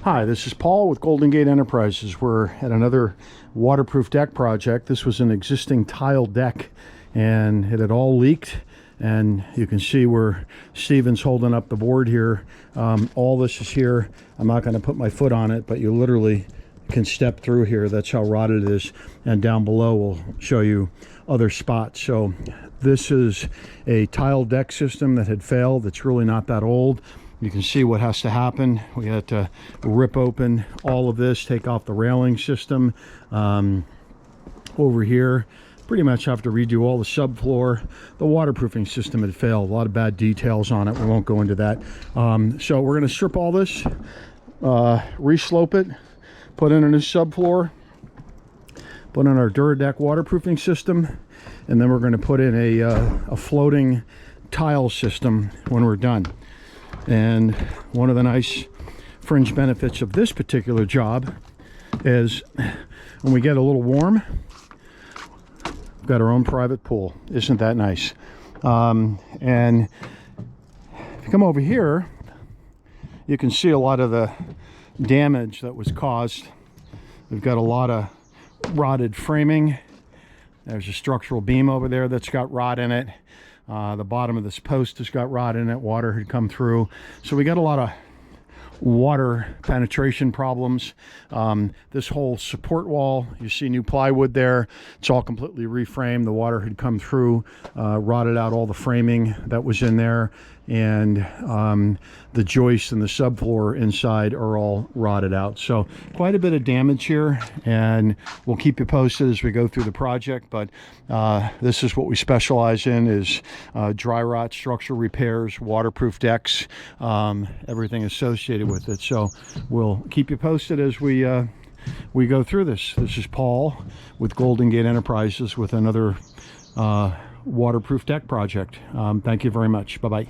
Hi, this is Paul with Golden Gate Enterprises. We're at another waterproof deck project. This was an existing tile deck and it had all leaked, and you can see where Steven's holding up the board here. All this is here. I'm not going to put my foot on it, but you literally can step through here. That's how rotted it is, and down below we'll show you other spots. So this is a tile deck system that had failed. It's really not that old. You can see what has to happen. We had to rip open all of this, take off the railing system. Over here, pretty much have to redo all the subfloor. The waterproofing system had failed. A lot of bad details on it. We won't go into that. So we're going to strip all this, re-slope it, put in a new subfloor, put in our Duradeck waterproofing system, and then we're going to put in a floating tile system when we're done. And one of the nice fringe benefits of this particular job is when we get a little warm, we've got our own private pool. Isn't that nice? And if you come over here, you can see a lot of the damage that was caused. We've got a lot of rotted framing. There's a structural beam over there that's got rot in it. The bottom of this post has got rot in it. Water had come through. So we got a lot of water penetration problems. This whole support wall, you see new plywood there. It's all completely reframed. The water had come through, rotted out all the framing that was in there. And the joists and the subfloor inside are all rotted out. So quite a bit of damage here, and we'll keep you posted as we go through the project. But this is what we specialize in, is dry rot structural repairs, waterproof decks, everything associated with it. So we'll keep you posted as we go through this. This is Paul with Golden Gate Enterprises with another waterproof deck project. Thank you very much. Bye-bye.